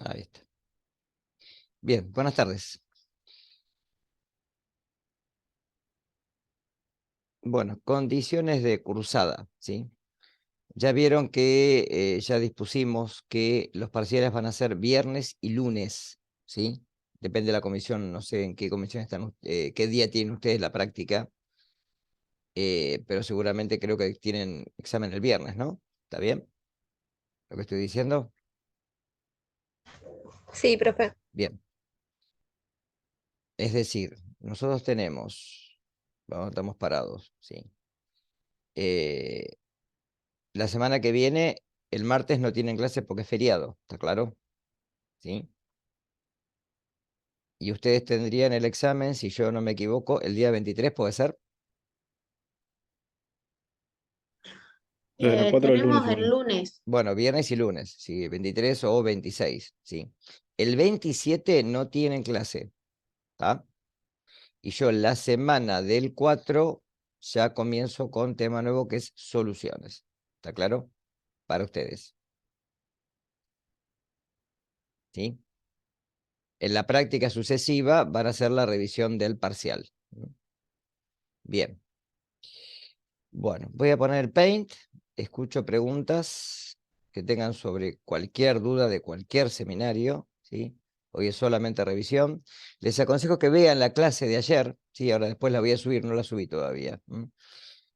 Ahí está. Bien, buenas tardes. Bueno, condiciones de cursada, ¿sí? Ya vieron que ya dispusimos que los parciales van a ser viernes y lunes, ¿sí? Depende de la comisión, no sé en qué comisión están, qué día tienen ustedes la práctica, pero seguramente creo que tienen examen el viernes, ¿no? ¿Está bien lo que estoy diciendo? Sí, profe. Bien, es decir, nosotros tenemos, vamos, estamos parados, ¿sí? Eh, la semana que viene, el martes no tienen clases porque es feriado, ¿está claro? ¿Sí? Y ustedes tendrían el examen, si yo no me equivoco, el día 23, ¿puede ser? Lo de la 4 del lunes Tenemos el igual. lunes. Bueno, viernes y lunes, sí, 23 o 26, sí. El 27 no tienen clase, ¿está? Y yo la semana del 4 ya comienzo con tema nuevo que es soluciones, ¿está claro? Para ustedes, ¿sí? En la práctica sucesiva van a hacer la revisión del parcial. Bien. Bueno, voy a poner Paint, escucho preguntas que tengan sobre cualquier duda de cualquier seminario, ¿sí? Hoy es solamente revisión. Les aconsejo que vean la clase de ayer, ¿sí? Ahora después la voy a subir, no la subí todavía.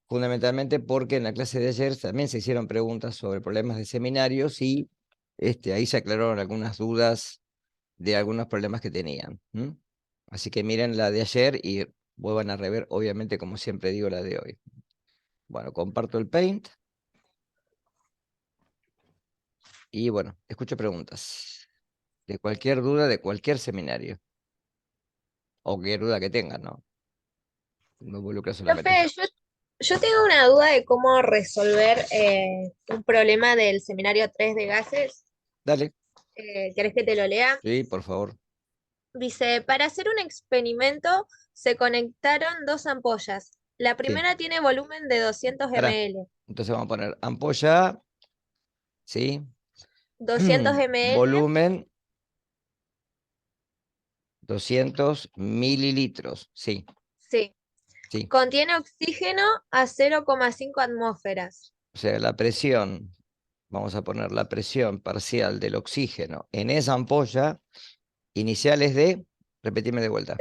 Fundamentalmente porque en la clase de ayer también se hicieron preguntas sobre problemas de seminarios y ahí se aclararon algunas dudas de algunos problemas que tenían. Así que miren la de ayer y vuelvan a rever, obviamente, como siempre digo, la de hoy. Bueno, comparto el Paint y bueno, escucho preguntas de cualquier duda de cualquier seminario o cualquier duda que tengan, ¿no? No involucra solamente. Profe, yo tengo una duda de cómo resolver un problema del seminario 3 de gases. Dale, ¿Querés que te lo lea? sí, por favor. Dice, para hacer un experimento se conectaron dos ampollas. La Sí, primera tiene volumen de 200 pará. ml. Entonces vamos a poner ampolla, ¿sí? 200 ml, Volumen 200 mililitros, sí, sí. sí. Contiene oxígeno a 0,5 atmósferas. O sea, la presión, vamos a poner la presión parcial del oxígeno en esa ampolla inicial es de, repetime de vuelta,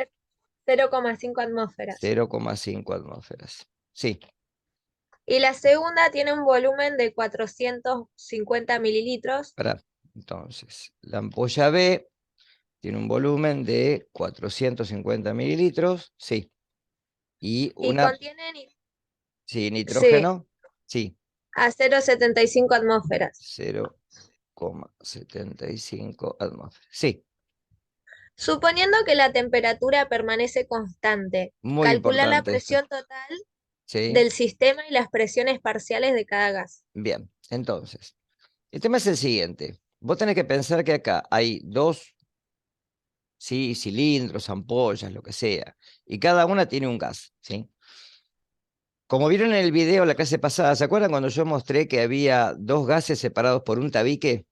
0,5 atmósferas. 0,5 atmósferas. Sí, Y la segunda tiene un volumen de 450 mililitros para. Entonces, la ampolla B tiene un volumen de 450 mililitros, sí. Y y una, contiene, sí, sí, nitrógeno, sí, a 0,75 atmósferas. 0,75 atmósferas. Sí, Suponiendo que la temperatura permanece constante, muy calcular la importante esto. presión total Sí, del sistema y las presiones parciales de cada gas. bien. Entonces, el tema es el siguiente. Vos tenés que pensar que acá hay dos, sí, cilindros, ampollas, lo que sea, y cada una tiene un gas, ¿sí? Como vieron en el video la clase pasada, ¿se acuerdan cuando yo mostré que había dos gases separados por un tabique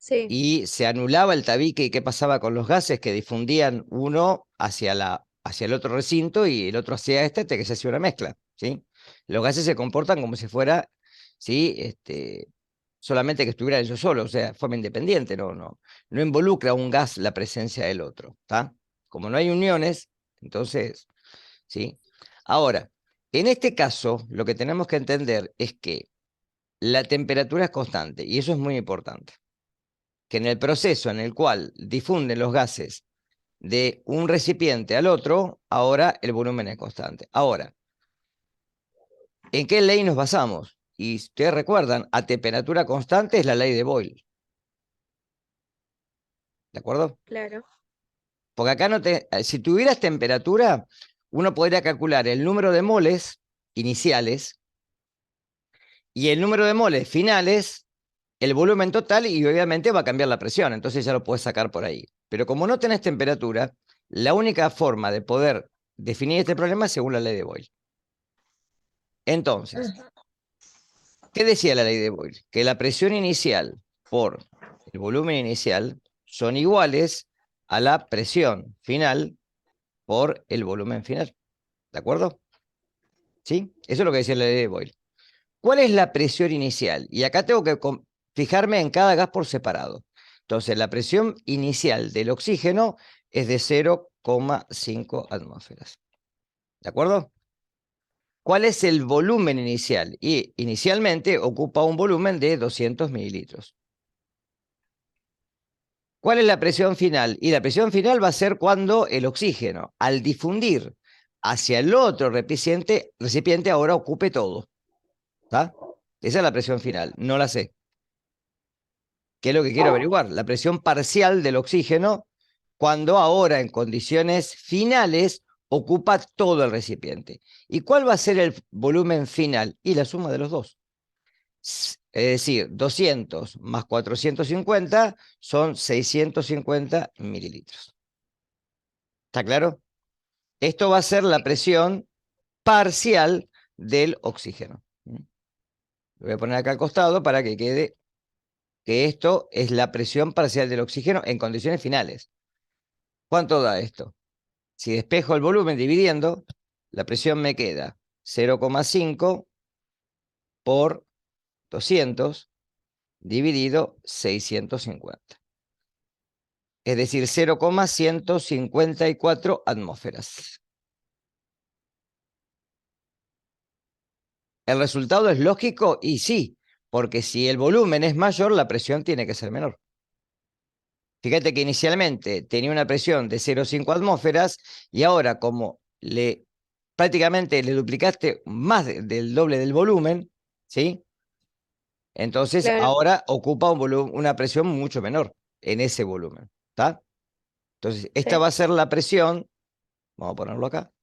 Sí, y se anulaba el tabique y qué pasaba con los gases que difundían uno hacia el otro recinto y el otro hacia hasta que se hacía una mezcla, ¿sí? Los gases se comportan como si fuera, ¿sí? Solamente que estuvieran ellos solos, o sea, de forma independiente, no involucra un gas la presencia del otro, ¿está? Como no hay uniones, entonces, ¿sí? Ahora, en este caso, lo que tenemos que entender es que la temperatura es constante, y eso es muy importante, que en el proceso en el cual difunden los gases de un recipiente al otro, ahora el volumen es constante. Ahora, ¿en qué ley nos basamos? Y si ustedes recuerdan, a temperatura constante es la ley de Boyle, ¿de acuerdo? claro. Porque acá si tuvieras temperatura, uno podría calcular el número de moles iniciales y el número de moles finales, el volumen total y obviamente va a cambiar la presión, entonces ya lo puedes sacar por ahí. Pero como no tenés temperatura, la única forma de poder definir este problema es según la ley de Boyle. Entonces, Ujú. ¿qué decía la ley de Boyle? Que la presión inicial por el volumen inicial, son iguales a la presión final por el volumen final. ¿De acuerdo? ¿Sí? Eso es lo que decía la ley de Boyle. ¿Cuál es la presión inicial? Y acá tengo que fijarme en cada gas por separado. Entonces, la presión inicial del oxígeno es de 0,5 atmósferas. ¿De acuerdo? ¿Cuál es el volumen inicial? Y inicialmente ocupa un volumen de 200 mililitros. ¿Cuál es la presión final? Y la presión final va a ser cuando el oxígeno, al difundir hacia el otro recipiente ahora ocupe todo. ¿Está? Esa es la presión final, no la sé. ¿Qué es lo que quiero averiguar? La presión parcial del oxígeno cuando ahora en condiciones finales ocupa todo el recipiente. ¿Y cuál va a ser el volumen final? Y la suma de los dos. Es decir, 200 más 450 son 650 mililitros. ¿Está claro? Esto va a ser la presión parcial del oxígeno. Lo voy a poner acá al costado para que quede que esto es la presión parcial del oxígeno en condiciones finales. ¿Cuánto da esto? Si despejo el volumen dividiendo, la presión me queda 0,5 por 200 dividido 650. Es decir, 0,154 atmósferas. ¿El resultado es lógico? Y sí, porque si el volumen es mayor, la presión tiene que ser menor. Fíjate que inicialmente tenía una presión de 0,5 atmósferas y ahora como prácticamente le duplicaste más del doble del volumen, ¿sí? Entonces Claro. ahora ocupa una presión mucho menor en ese volumen, ¿está? Entonces esta Sí. va a ser la presión, vamos a ponerlo acá,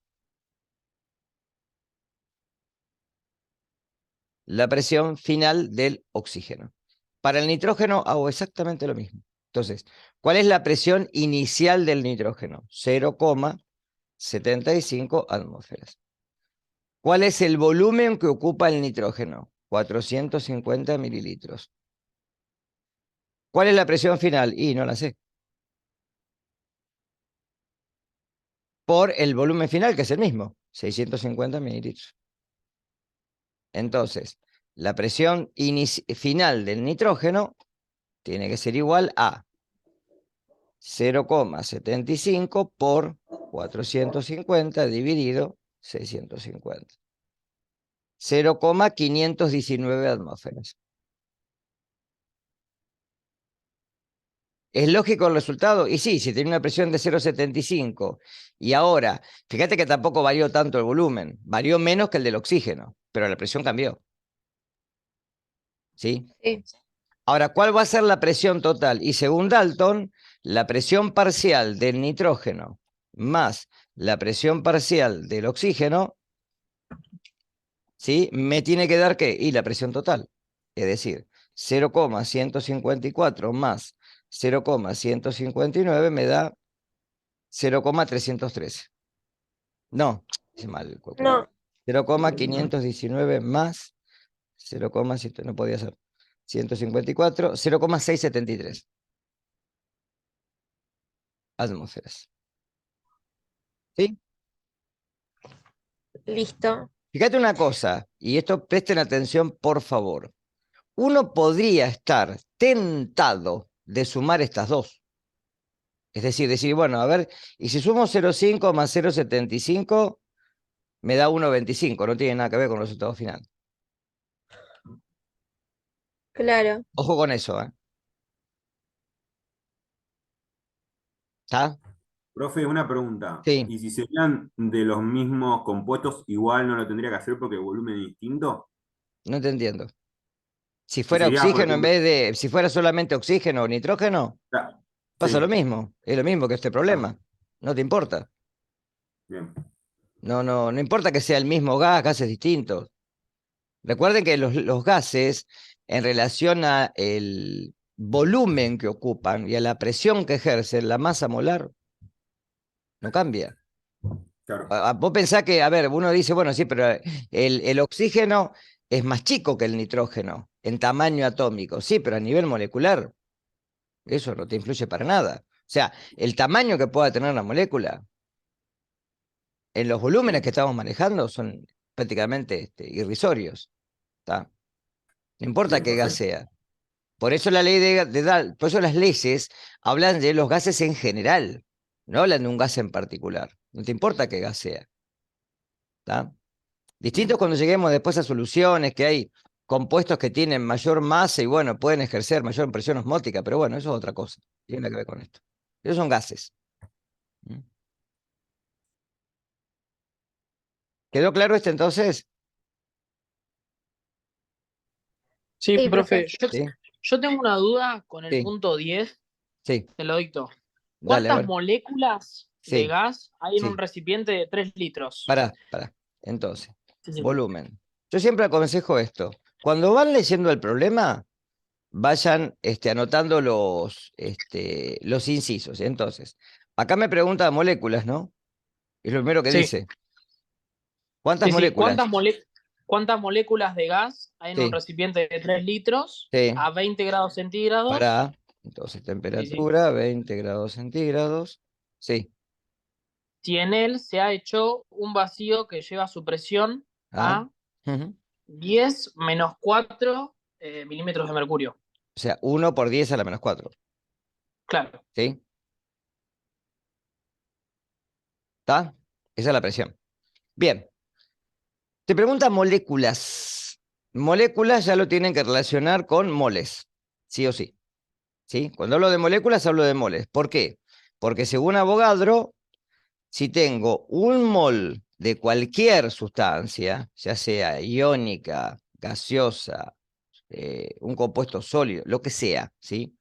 la presión final del oxígeno. Para el nitrógeno hago exactamente lo mismo. Entonces, ¿cuál es la presión inicial del nitrógeno? 0,75 atmósferas. ¿Cuál es el volumen que ocupa el nitrógeno? 450 mililitros. ¿Cuál es la presión final? Y no la sé. Por el volumen final, que es el mismo, 650 mililitros. Entonces, la presión final del nitrógeno tiene que ser igual a 0,75 por 450 dividido 650. 0,519 atmósferas. ¿Es lógico el resultado? Y sí, si tenía una presión de 0,75 y ahora, fíjate que tampoco varió tanto el volumen, varió menos que el del oxígeno, pero la presión cambió. ¿Sí? Sí. Ahora, ¿cuál va a ser la presión total? Y según Dalton, la presión parcial del nitrógeno más la presión parcial del oxígeno, ¿sí? Me tiene que dar ¿qué? Y la presión total. Es decir, 0,154 más 0,159 me da 0,313. No, hice mal el cálculo. No, 0,519 más 0,7, no podía ser. 154, 0,673 atmósferas. ¿Sí? listo. Fíjate una cosa, y esto presten atención, por favor. Uno podría estar tentado de sumar estas dos. Es decir, bueno, a ver, y si sumo 0,5 más 0,75, me da 1,25, no tiene nada que ver con el resultado final. Claro. Ojo con eso, ¿eh? ¿Está? Profe, una pregunta. Sí, ¿Y si serían de los mismos compuestos, igual no lo tendría que hacer porque el volumen es distinto? no te entiendo. Si Y fuera sería, por oxígeno en ejemplo, vez de, si fuera solamente oxígeno o nitrógeno, pasa lo sí, mismo. Es lo mismo que este problema. No te importa. bien, No, no, no importa que sea el mismo gas, gases distintos. Recuerden que los gases, en relación a el volumen que ocupan y a la presión que ejercen, la masa molar no cambia. claro, Vos pensás que, a ver, uno dice, bueno, sí, pero el oxígeno es más chico que el nitrógeno en tamaño atómico. Sí, pero a nivel molecular Eso no te influye para nada. O sea, el tamaño que pueda tener la molécula en los volúmenes que estamos manejando son prácticamente irrisorios. ¿Tá? No importa Bien, qué gas perfecto. sea. Por eso la ley de por eso las leyes hablan de los gases en general, no hablan de un gas en particular. No te importa qué gas sea. ¿Tá? Distinto es Bien. cuando lleguemos después a soluciones que hay compuestos que tienen mayor masa y bueno, pueden ejercer mayor presión osmótica, pero bueno, eso es otra cosa. Tiene nada que ver con esto. Esos son gases. ¿Mm? ¿Quedó claro este entonces? Sí, Sí, profe, profe. Sí, yo tengo una duda con el sí, punto 10, sí. te lo dicto. Dale, a ¿Cuántas ver. moléculas de Sí, gas hay en un sí. recipiente de 3 litros? Pará. Entonces, Sí, sí. volumen. Yo siempre aconsejo esto. Cuando van leyendo el problema, vayan anotando los incisos. Entonces, acá me pregunta moléculas, ¿no? Es lo primero que Sí, dice. ¿Cuántas sí, sí. moléculas? ¿Cuántas moléculas de gas hay en un Sí, recipiente de 3 litros sí. a 20 grados centígrados? Pará. Entonces, Sí, sí. temperatura, 20 grados centígrados. Sí. Si en él se ha hecho un vacío que lleva su presión Ah. a Ujú. 10 menos 4 milímetros de mercurio. O sea, 1 por 10⁻⁴. Claro. ¿Sí? ¿Está? Esa es la presión. Bien. Te pregunta moléculas. Moléculas ya lo tienen que relacionar con moles. Sí o sí. ¿Sí? Cuando hablo de moléculas, hablo de moles. ¿Por qué? Porque según Avogadro, si tengo un mol de cualquier sustancia, ya sea iónica, gaseosa, un compuesto sólido, lo que sea, ¿sí?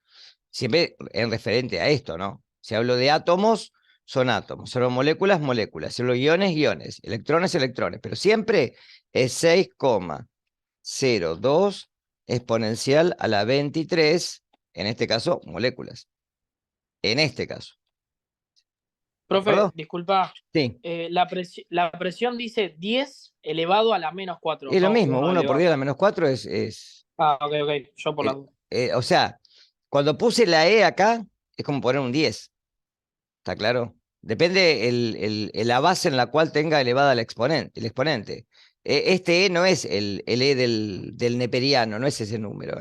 Siempre en referente a esto, ¿no? Si hablo de átomos, son átomos. Si hablo de moléculas, moléculas. Si hablo de iones, iones. Electrones, electrones. Pero siempre es 6,02 exponencial a la 23, en este caso, moléculas. En este caso. ¿De Profe, acuerdo? disculpa, Sí. la presión dice 10 elevado a la menos 4, Es lo no mismo, 1 1 por elevado. 10⁻⁴ es Ah, ok, ok, yo por la duda. o sea, cuando puse la E acá, es como poner un 10. ¿Está claro? Depende la base en la cual tenga elevada el exponente. Este E no es el E del neperiano, no es ese número.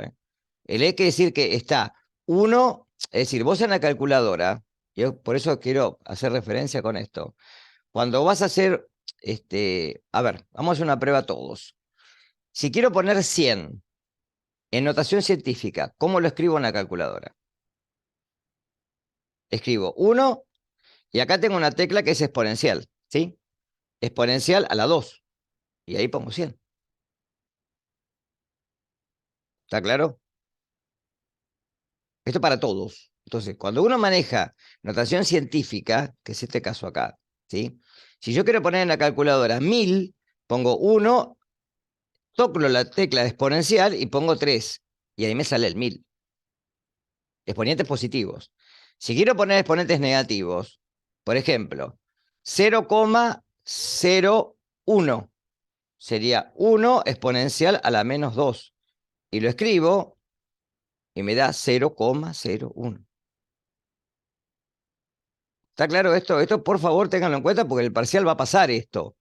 El E quiere decir que está 1, es decir, vos en la calculadora, yo por eso quiero hacer referencia con esto. Cuando vas a hacer, a ver, vamos a hacer una prueba todos. Si quiero poner 100 en notación científica, ¿cómo lo escribo en la calculadora? Escribo 1 y acá tengo una tecla que es exponencial, ¿sí? Exponencial a la 2. Y ahí pongo 100. ¿Está claro? Esto para todos. Entonces, cuando uno maneja notación científica, que es este caso acá, ¿sí? Si yo quiero poner en la calculadora 1000, pongo 1, toco la tecla de exponencial y pongo 3. Y ahí me sale el 1000. Exponentes positivos. Si quiero poner exponentes negativos, por ejemplo, 0,01 sería 1 exponencial a la menos 2. Y lo escribo y me da 0,01. ¿Está claro esto? Esto por favor ténganlo en cuenta porque el parcial va a pasar esto.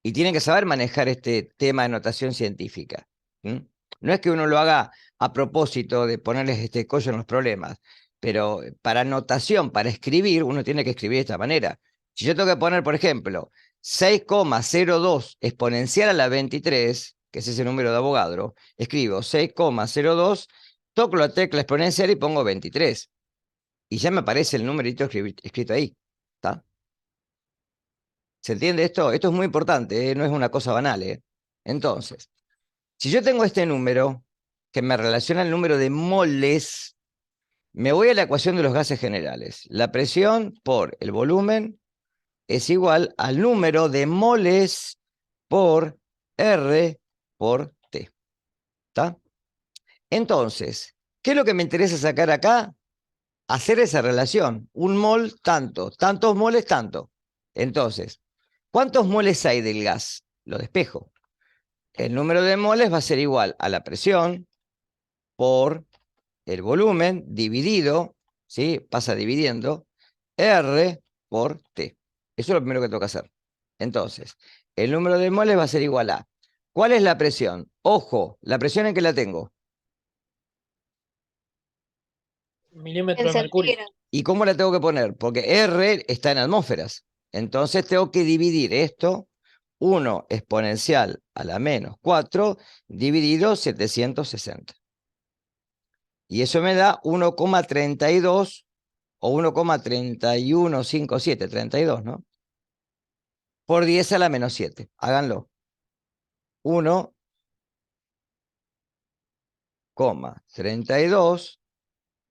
Y tienen que saber manejar este tema de notación científica. ¿Mm? No es que uno lo haga a propósito de ponerles este collo en los problemas, pero para notación, para escribir, uno tiene que escribir de esta manera. Si yo tengo que poner, por ejemplo, 6,02 exponencial a la 23, que es ese número de Avogadro, escribo 6,02, toco la tecla exponencial y pongo 23. Y ya me aparece el numerito escrito ahí. ¿Está? ¿Se entiende esto? Esto es muy importante, no es una cosa banal. Entonces, si yo tengo este número que me relaciona el número de moles, me voy a la ecuación de los gases generales. La presión por el volumen es igual al número de moles por R por T. ¿Está? Entonces, ¿qué es lo que me interesa sacar acá? Hacer esa relación. Un mol, tanto. Tantos moles, tanto. Entonces, ¿cuántos moles hay del gas? Lo despejo. El número de moles va a ser igual a la presión por el volumen dividido, ¿sí? Pasa dividiendo, R por T. Eso es lo primero que tengo que hacer. Entonces, el número de moles va a ser igual a... ¿Cuál es la presión? Ojo, la presión en que la tengo. Milímetro En de mercurio. centígrados. ¿Y cómo la tengo que poner? Porque R está en atmósferas. Entonces tengo que dividir esto, 1 exponencial a la menos 4, dividido 760. Y eso me da 1,32 o 1,3157, 32, ¿no? Por 10 a la menos 7. Háganlo. 1,32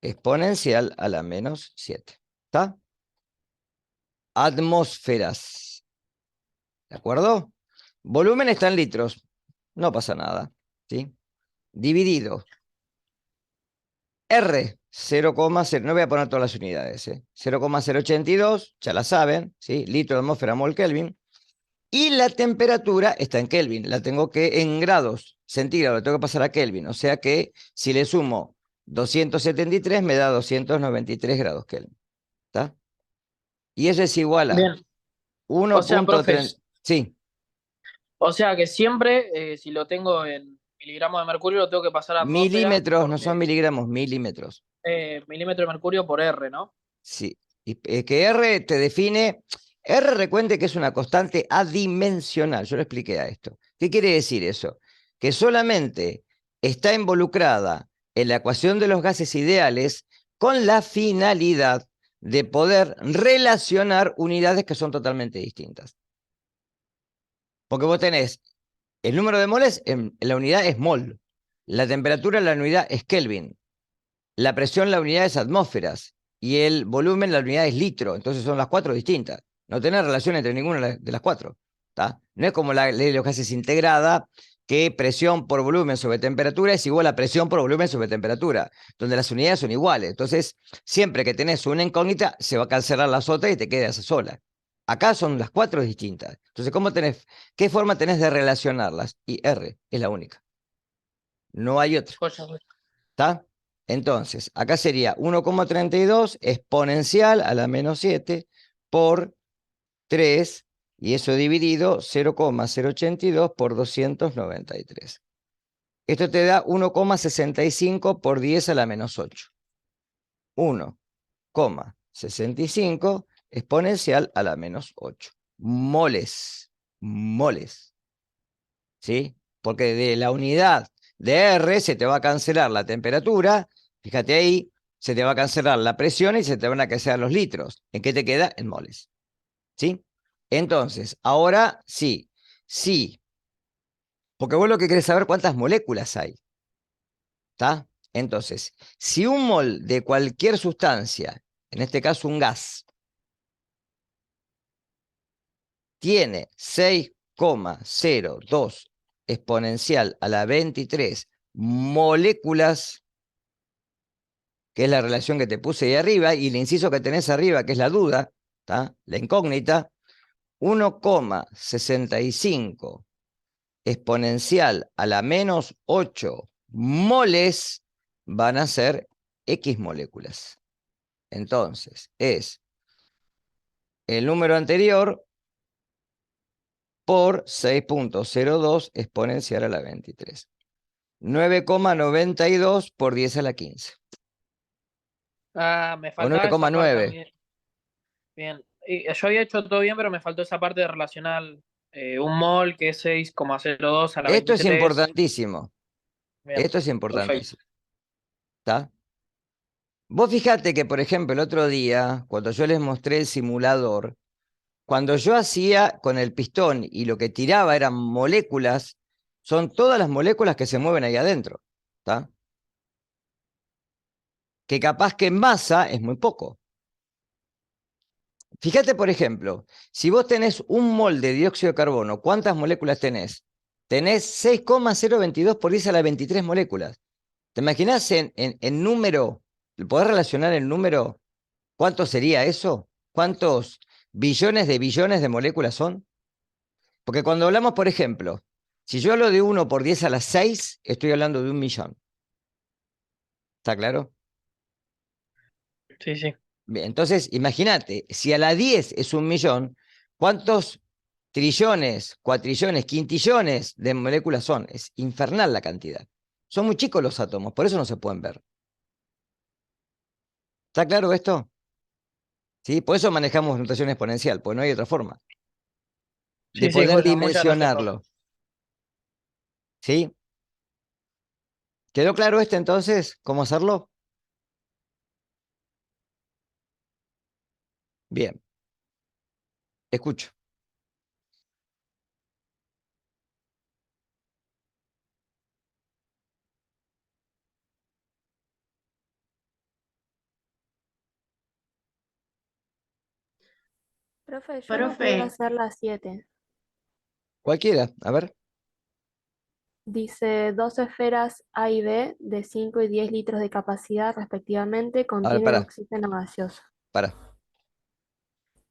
exponencial a la menos 7. ¿Está? Atmósferas. ¿De acuerdo? Volumen está en litros. No pasa nada. ¿Sí? Dividido. R, 0,0. No voy a poner todas las unidades. 0,082, ya la saben. ¿Sí? Litro de atmósfera, mol Kelvin. Y la temperatura está en Kelvin. La tengo que en grados centígrados. La tengo que pasar a Kelvin. O sea que si le sumo 273 me da 293 grados Kelvin. ¿Está? Y eso es igual a Bien. O sea, 1.30. profes, Sí. o sea que siempre, si lo tengo en miligramos de mercurio, lo tengo que pasar a atmósfera Milímetros, no son porque miligramos, milímetros. milímetro de mercurio por R, ¿no? Sí. Y que R te define. R recuente que es una constante adimensional. Yo lo expliqué a esto. ¿Qué quiere decir eso? Que solamente está involucrada en la ecuación de los gases ideales con la finalidad de poder relacionar unidades que son totalmente distintas. Porque vos tenés el número de moles en la unidad es mol, la temperatura en la unidad es Kelvin, la presión en la unidad es atmósferas y el volumen en la unidad es litro. Entonces son las 4 distintas. No tenés relación entre ninguna de las 4. ¿Tá? No es como la ley de los gases integrada, que presión por volumen sobre temperatura es igual a presión por volumen sobre temperatura, donde las unidades son iguales. Entonces, siempre que tenés una incógnita, se va a cancelar las otras y te quedas sola. Acá son las 4 distintas. Entonces, ¿qué forma tenés de relacionarlas? Y R es la única. No hay otra. ¿Está? Entonces, acá sería 1,32 exponencial a la menos 7 por 3, y eso dividido 0,082 por 293. Esto te da 1,65 por 10 a la menos 8. 1,65 exponencial a la menos 8. Moles. Moles. ¿Sí? Porque de la unidad de R se te va a cancelar la temperatura, fíjate ahí, se te va a cancelar la presión y se te van a cancelar los litros. ¿En qué te queda? En moles. ¿Sí? Entonces, ahora sí, sí, porque vos lo que querés saber cuántas moléculas hay. ¿Está? Entonces, si un mol de cualquier sustancia, en este caso un gas, tiene 6,02 exponencial a la 23 moléculas, que es la relación que te puse ahí arriba, y el inciso que tenés arriba, que es la duda, ¿tá? La incógnita, 1,65 exponencial a la menos 8 moles van a ser X moléculas. Entonces, es el número anterior por 6,02 exponencial a la 23. 9,92 por 10 a la 15. Ah, me O faltaba esa parte 9,9. también. Bien. Yo había hecho todo bien, pero me faltó esa parte de relacionar un mol que es 6,02 a la Esto es 23. importantísimo. Bien, Esto es perfecto. importantísimo. ¿Está? Vos fijate que, por ejemplo, el otro día, cuando yo les mostré el simulador, cuando yo hacía con el pistón y lo que tiraba eran moléculas, son todas las moléculas que se mueven ahí adentro. ¿Está? Que capaz que en masa es muy poco. Fíjate, por ejemplo, si vos tenés un mol de dióxido de carbono, ¿cuántas moléculas tenés? Tenés 6,022 por 10 a la 23 moléculas. ¿Te imaginás en número, podés relacionar el número? ¿Cuánto sería eso? ¿Cuántos billones de moléculas son? Porque cuando hablamos, por ejemplo, si yo hablo de 1 por 10 a la 6, estoy hablando de 1 millón. ¿Está claro? Sí, sí. Bien, entonces, imagínate, si a la 10 es 1.000.000, ¿cuántos trillones, cuatrillones, quintillones de moléculas son? Es infernal la cantidad. Son muy chicos los átomos, por eso no se pueden ver. ¿Está claro esto? ¿Sí? Por eso manejamos notación exponencial, porque no hay otra forma de Sí, sí, poder Julia, muchas gracias por... dimensionarlo. ¿Sí? ¿Quedó claro este entonces? ¿Cómo hacerlo? Bien, escucho. Profe, yo no pude hacer las 7. Cualquiera, a ver. Dice, dos esferas A y B de 5 y 10 litros de capacidad respectivamente A ver, contienen pará, oxígeno gaseoso. pará.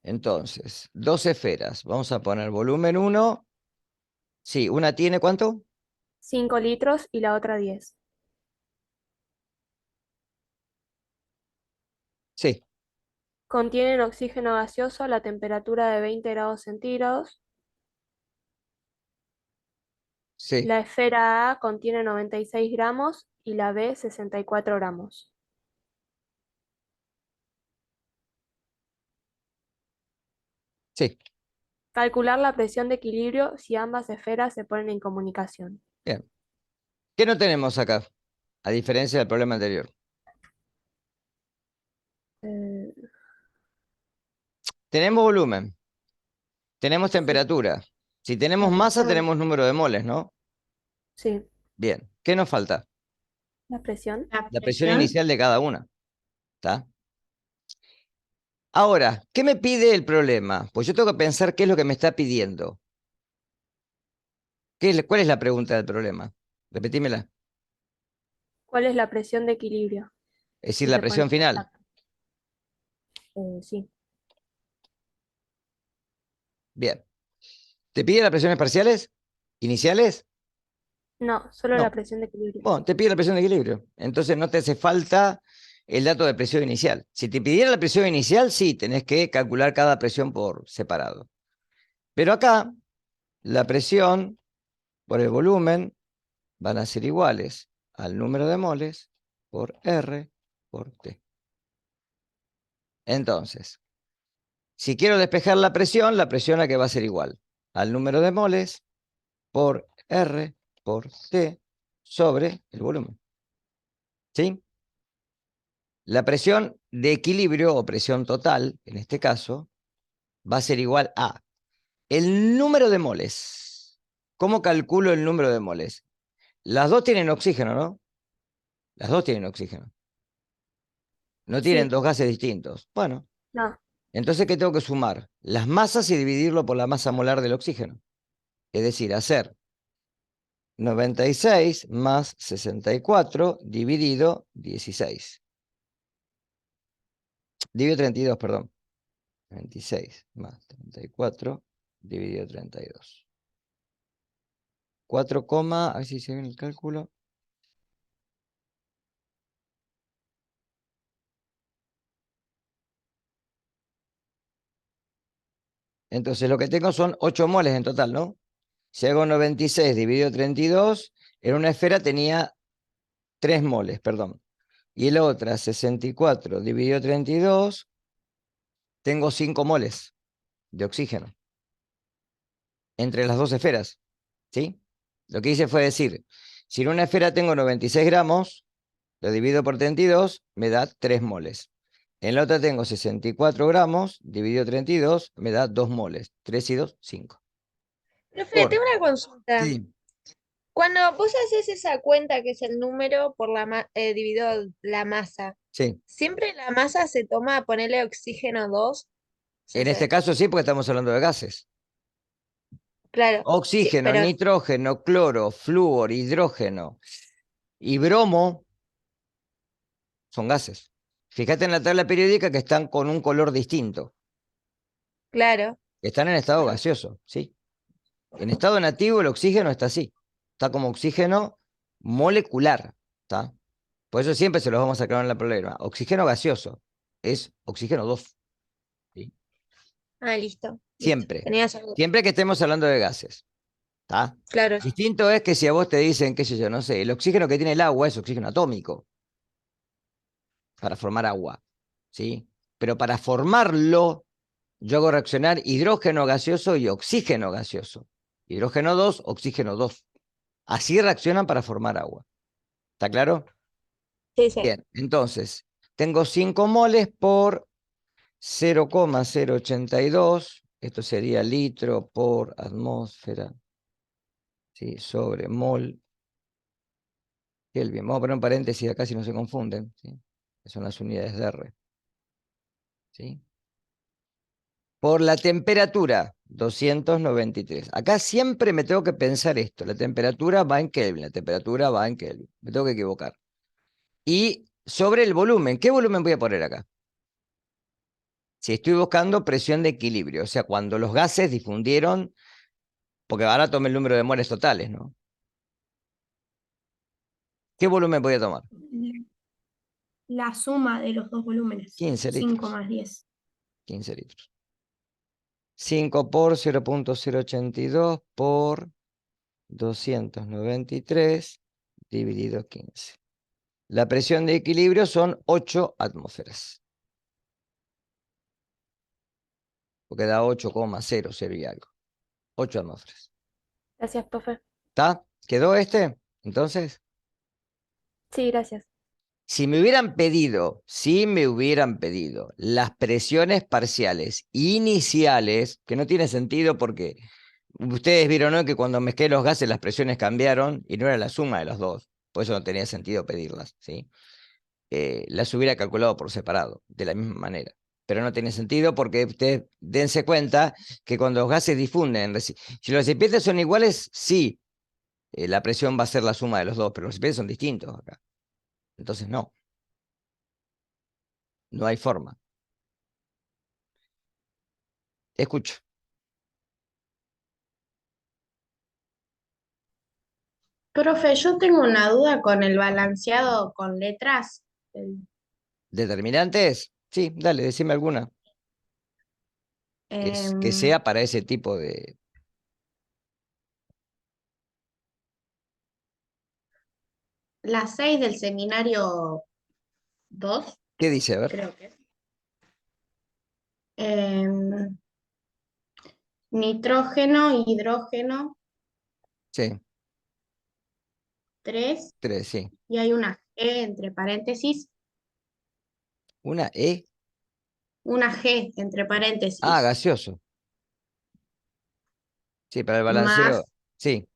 Entonces, dos esferas. Vamos a poner volumen 1. Sí, una tiene ¿cuánto? 5 litros y la otra 10. Sí, Contienen oxígeno gaseoso a la temperatura de 20 grados centígrados. sí, La esfera A contiene 96 gramos y la B 64 gramos. sí. Calcular la presión de equilibrio si ambas esferas se ponen en comunicación. Bien. ¿Qué no tenemos acá? A diferencia del problema anterior. Eh, Tenemos volumen, tenemos sí, temperatura. Si tenemos la masa, presión. tenemos número de moles, ¿no? Sí, Bien. ¿Qué nos falta? la presión. La presión inicial de cada una. ¿Está? Ahora, ¿qué me pide el problema? Pues yo tengo que pensar qué es lo que me está pidiendo. ¿Cuál es la pregunta del problema? Repetímela. ¿Cuál es la presión de equilibrio? Es decir, Si la se pone en presión final. contacto. Sí. Bien. ¿Te pide las presiones parciales? ¿Iniciales? No, solo la No. presión de equilibrio. Bueno, te pide la presión de equilibrio. Entonces no te hace falta el dato de presión inicial. Si te pidiera la presión inicial, sí, tenés que calcular cada presión por separado. Pero acá, la presión por el volumen van a ser iguales al número de moles por R por T. Entonces, si quiero despejar la presión a que va a ser igual al número de moles por R por T sobre el volumen. ¿Sí? La presión de equilibrio o presión total, en este caso, va a ser igual a el número de moles. ¿Cómo calculo el número de moles? Las dos tienen oxígeno, ¿no? Las dos tienen oxígeno. No tienen Sí, dos gases distintos. Bueno, no, entonces, ¿qué tengo que sumar? Las masas y dividirlo por la masa molar del oxígeno. Es decir, hacer 96 más 64 dividido 16. Dividido 32, perdón. 26 más 34 dividido 32. 4, a ver si se ve en el cálculo. Entonces lo que tengo son 8 moles en total, ¿no? Si hago 96 dividido 32, en una esfera tenía 3 moles, perdón. Y en la otra, 64 dividido 32, tengo 5 moles de oxígeno entre las dos esferas, ¿sí? Lo que hice fue decir, si en una esfera tengo 96 gramos, lo divido por 32, me da 3 moles. En la otra tengo 64 gramos, dividido 32, me da 2 moles. 3 y 2, 5. Profe, Por. tengo una consulta. Sí, Cuando vos haces esa cuenta que es el número por dividido la masa, sí. ¿siempre la masa se toma a ponerle oxígeno 2? O sea, En este caso sí, porque estamos hablando de gases. claro, sí, Oxígeno, pero nitrógeno, cloro, flúor, hidrógeno y bromo son gases. Fíjate en la tabla periódica que están con un color distinto. claro. Están en estado gaseoso, ¿sí? En estado nativo el oxígeno está así. Está como oxígeno molecular, ¿está? Por eso siempre se los vamos a aclarar en la problema. Oxígeno gaseoso es oxígeno 2. ¿Sí? Ah, listo. Siempre. Tenía esa duda. Siempre que estemos hablando de gases. ¿Está? Claro. Distinto es que si a vos te dicen, qué sé yo, no sé, el oxígeno que tiene el agua es oxígeno atómico para formar agua. ¿Sí? Pero para formarlo, yo hago reaccionar hidrógeno gaseoso y oxígeno gaseoso. Hidrógeno 2, oxígeno 2. Así reaccionan para formar agua. ¿Está claro? Sí, sí. Bien, entonces, tengo 5 moles por 0,082. Esto sería litro por atmósfera. ¿Sí? Sobre mol. Kelvin. Vamos a poner un paréntesis acá si no se confunden. ¿Sí? Que son las unidades de R. ¿Sí? Por la temperatura, 293. Acá siempre me tengo que pensar esto. La temperatura va en Kelvin. La temperatura va en Kelvin. Me tengo que equivocar. Y sobre el volumen. ¿Qué volumen voy a poner acá? Si estoy buscando presión de equilibrio. O sea, cuando los gases difundieron. Porque ahora tomé el número de moles totales, ¿no? ¿Qué volumen voy a tomar? La suma de los dos volúmenes. 15 5 litros. más 10. 15 litros. 5 por 0,082 por 293 dividido 15. La presión de equilibrio son 8 atmósferas. Porque da 8,00 y algo. 8 atmósferas. Gracias, profe. ¿Está? ¿Quedó este? Entonces, Sí, gracias. si me hubieran pedido las presiones parciales iniciales, que no tiene sentido porque ustedes vieron, ¿no?, que cuando mezclé los gases las presiones cambiaron y no era la suma de los dos. Por eso no tenía sentido pedirlas, ¿sí? Las hubiera calculado por separado, de la misma manera. Pero no tiene sentido porque ustedes dense cuenta que cuando los gases difunden, si los recipientes son iguales, sí, la presión va a ser la suma de los dos, pero los recipientes son distintos acá. Entonces no hay forma. Escucho. Profe, yo tengo una duda con el balanceado con letras. ¿Determinantes? Sí, dale, decime alguna. Que Em, sea para ese tipo de... la 6 del seminario 2, ¿Qué dice? A ver. creo que es. Em, nitrógeno, hidrógeno, Sí, 3 3, sí. y hay una G entre paréntesis, Una E. una G entre Ah, paréntesis, gaseoso. Sí, para el más, balanceo. Sí.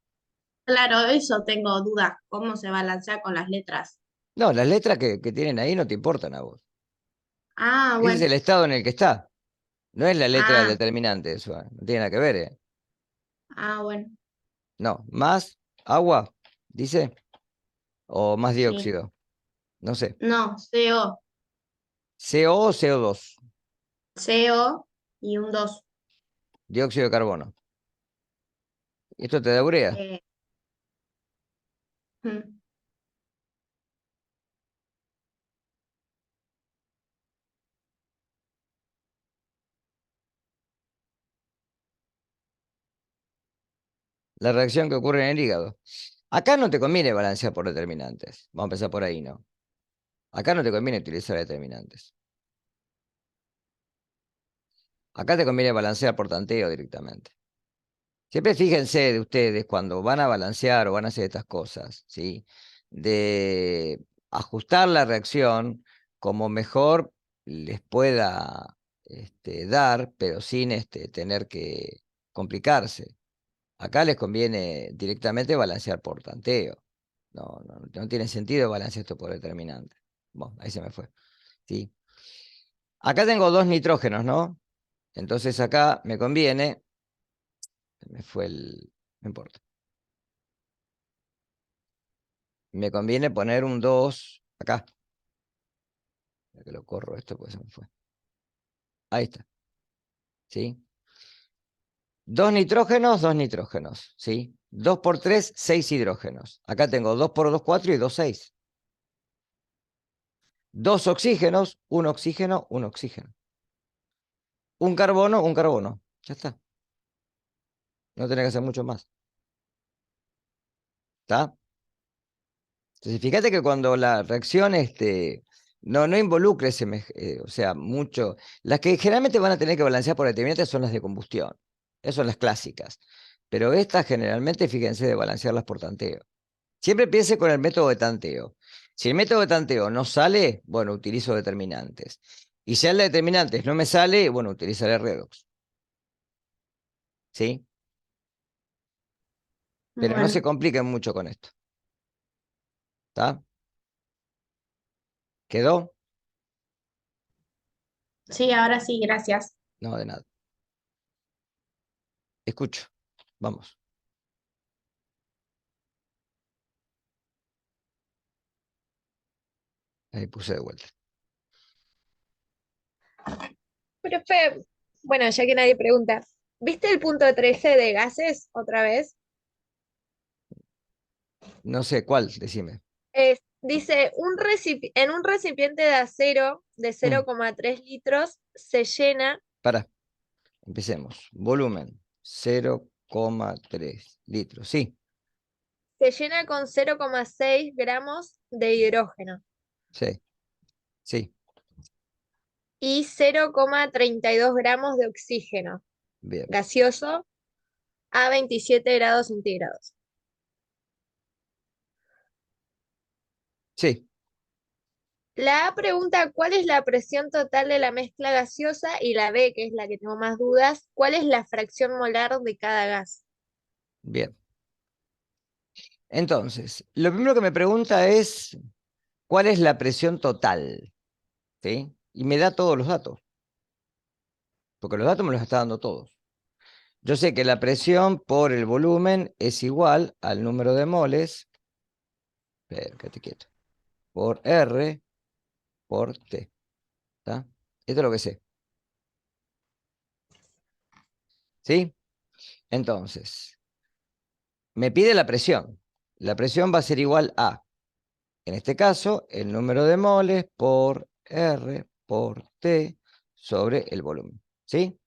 claro, eso tengo dudas, cómo se balancea con las letras. No, las letras que tienen ahí no te importan a vos. Ah, Ese es bueno, el estado en el que está. No es la letra del ah, determinante, eso. No tiene nada que ver, ¿eh? bueno, No. ¿Más agua? ¿Dice? ¿O más sí. dióxido? No sé. No, CO, ¿CO o CO2? CO y un 2. Dióxido de carbono. ¿Esto te da urea? Mm. La reacción que ocurre en el hígado. Acá no te conviene balancear por determinantes. Vamos a empezar por ahí, ¿no? Acá no te conviene utilizar determinantes. Acá te conviene balancear por tanteo directamente. Siempre fíjense de ustedes cuando van a balancear o van a hacer estas cosas, ¿sí? De ajustar la reacción como mejor les pueda dar, pero sin tener que complicarse. Acá les conviene directamente balancear por tanteo. No tiene sentido balancear esto por determinante. Bueno, ahí se me fue. ¿Sí? Acá tengo 2 nitrógenos, ¿no? Entonces acá me conviene, se me fue el, no importa. Me conviene poner un 2 acá. Ya que lo corro esto, pues se me fue. Ahí está. ¿Sí? 2 nitrógenos, 2 nitrógenos. ¿Sí? 2 por 3, 6 hidrógenos. Acá tengo 2 por 2, 4 y 2, 6. 2 oxígenos, un oxígeno, un oxígeno. Un carbono, un carbono. Ya está. No tenés que hacer mucho más. ¿Está? Entonces, fíjate que cuando la reacción no involucre o sea, mucho. Las que generalmente van a tener que balancear por determinantes son las de combustión. Esas son las clásicas. Pero estas generalmente, fíjense, de balancearlas por tanteo. Siempre piense con el método de tanteo. Si el método de tanteo no sale, bueno, utilizo determinantes. Y si el de determinantes no me sale, bueno, utilizaré redox. ¿Sí? Pero no Bueno, se compliquen mucho con esto. ¿Está? ¿Quedó? sí, ahora sí, gracias. No, de nada. Escucho. Vamos. Ahí puse de vuelta. Profe, bueno, ya que nadie pregunta, ¿viste el punto 13 de gases otra vez? No sé cuál, decime. Dice, en un recipiente de acero de 0,3 litros se llena, Para, empecemos. Volumen, 0,3 litros. Sí, con 0,6 gramos de hidrógeno sí, sí. y 0,32 gramos de oxígeno Bien. gaseoso a 27 grados centígrados. Sí, La A pregunta cuál es la presión total de la mezcla gaseosa y la B, que es la que tengo más dudas, cuál es la fracción molar de cada gas. bien. Entonces, lo primero que me pregunta es, ¿cuál es la presión total? ¿Sí? Y me da todos los datos, porque los datos me los está dando todos. Yo sé que la presión por el volumen es igual al número de moles, quédate quieto, por R por T. ¿Está? Esto es lo que sé. ¿Sí? Entonces, me pide la presión. La presión va a ser igual a, en este caso, el número de moles por R por T sobre el volumen. ¿Sí?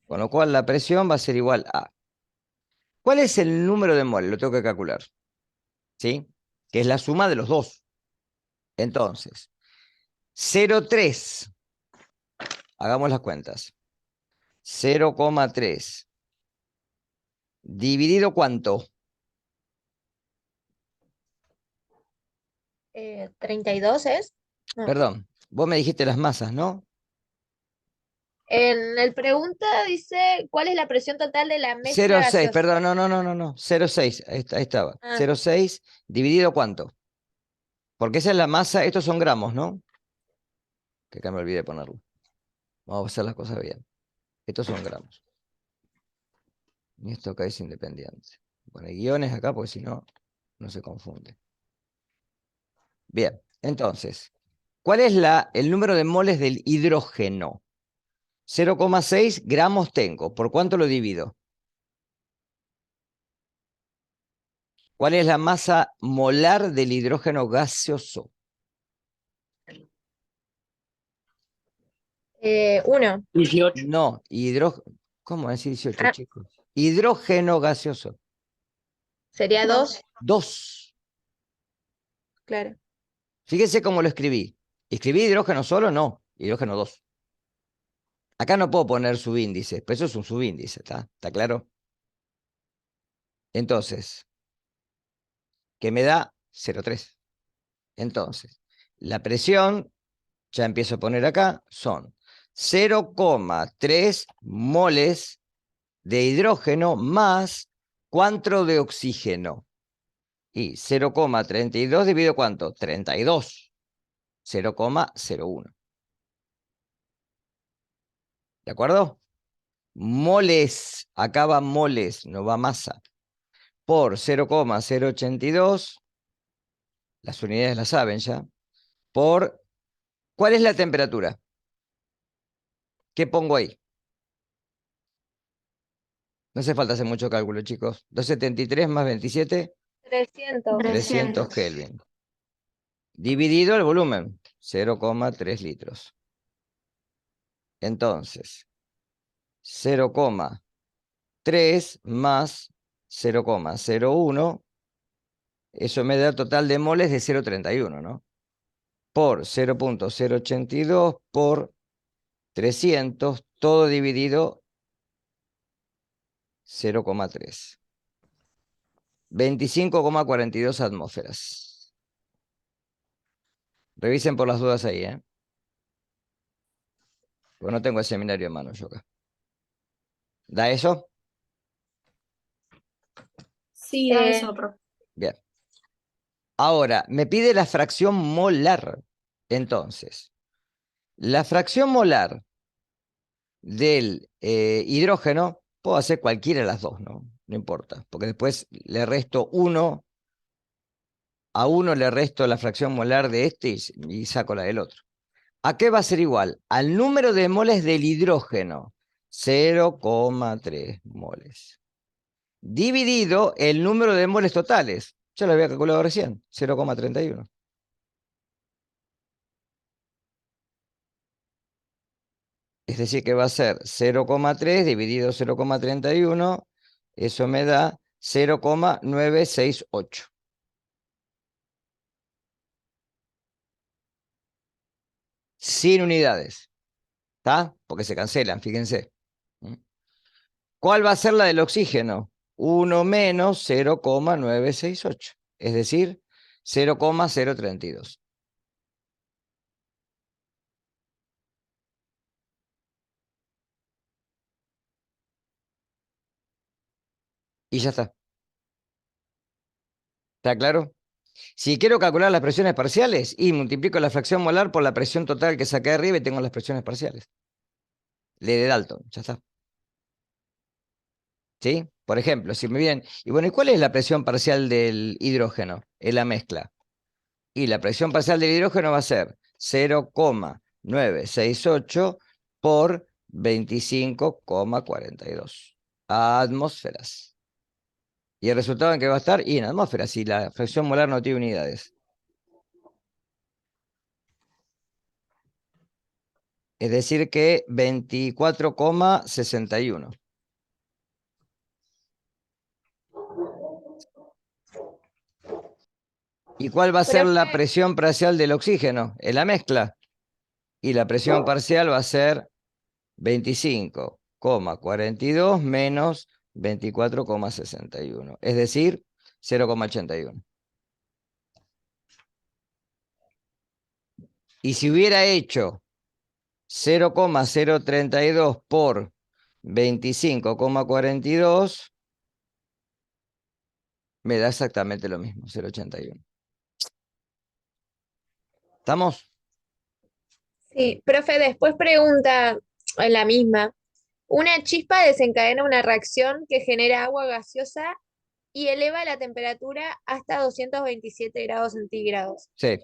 Con lo cual la presión va a ser igual a. ¿Cuál es el número de moles? Lo tengo que calcular. ¿Sí? Que es la suma de los dos. Entonces, 0,3. Hagamos las cuentas. 0,3. ¿Dividido cuánto? 32 es. No. Perdón, vos me dijiste las masas, ¿no? En el pregunta dice cuál es la presión total de la mezcla 0,6, gaseosa. perdón, no. 0,6, ahí estaba. Ah, 0,6 dividido cuánto. Porque esa es la masa, estos son gramos, ¿no? Que acá me olvidé de ponerlo. Vamos a hacer las cosas bien. Estos son gramos. Y esto acá es independiente. Pone guiones acá porque si no, no se confunde. Bien, entonces, ¿cuál es el número de moles del hidrógeno? 0,6 gramos tengo. ¿Por cuánto lo divido? ¿Cuál es la masa molar del hidrógeno gaseoso? 1. 18. No, ¿Cómo decir 18, Ah, chicos? Hidrógeno gaseoso. sería 2. 2. Claro. Fíjense cómo lo escribí. ¿Escribí hidrógeno solo? No, hidrógeno 2. Acá no puedo poner subíndice, pero eso es un subíndice, ¿está claro? Entonces, ¿qué me da? 0,3. Entonces, la presión, ya empiezo a poner acá, son 0,3 moles de hidrógeno más ¿cuánto de oxígeno? Y 0,32 dividido ¿cuánto? 32. 0,01. ¿De acuerdo? Moles, acá va moles, no va masa. Por 0,082, las unidades las saben ya. Por, ¿cuál es la temperatura? ¿Qué pongo ahí? No hace falta hacer mucho cálculo, chicos. 273 más 27, 300. 300 300. Kelvin. dividido el volumen, 0,3 litros. Entonces, 0,3 más 0,01, eso me da el total de moles de 0,31, ¿no? Por 0,082 por 300, todo dividido 0,3. 25,42 atmósferas. Revisen por las dudas ahí, ¿eh? Porque no tengo el seminario en mano yo acá. ¿Da eso? Sí, da eso, profe. Bien. Ahora, me pide la fracción molar. Entonces, la fracción molar del hidrógeno, puedo hacer cualquiera de las dos, ¿no? No importa, porque después le resto 1, a uno le resto la fracción molar de este y saco la del otro. ¿A qué va a ser igual? Al número de moles del hidrógeno, 0,3 moles. Dividido el número de moles totales. Ya lo había calculado recién, 0,31. Es decir, que va a ser 0,3 dividido 0,31. Eso me da 0,968. Sin unidades. ¿Está? Porque se cancelan, fíjense. ¿Mm? ¿Cuál va a ser la del oxígeno? 1 menos 0,968. Es decir, 0,032. Y ya está. ¿Está claro? Si quiero calcular las presiones parciales, y multiplico la fracción molar por la presión total que saqué arriba y tengo las presiones parciales. Le de Dalton, ya está. ¿Sí? Por ejemplo, si me vienen, y bueno, ¿y cuál es la presión parcial del hidrógeno en la mezcla? Y la presión parcial del hidrógeno va a ser 0,968 por 25,42 atmósferas. ¿Y el resultado en qué va a estar? Y en atmósferas, si la fracción molar no tiene unidades. Es decir que 24,61. ¿Y cuál va a ser la Profe, presión parcial del oxígeno en la mezcla? Y la presión parcial va a ser 25,42 menos 24,61. Es decir, 0,81. Y si hubiera hecho 0,032 por 25,42, me da exactamente lo mismo, 0,81. ¿Estamos? sí, profe, después pregunta en la misma. Una chispa desencadena una reacción que genera agua gaseosa y eleva la temperatura hasta 227 grados centígrados. Sí.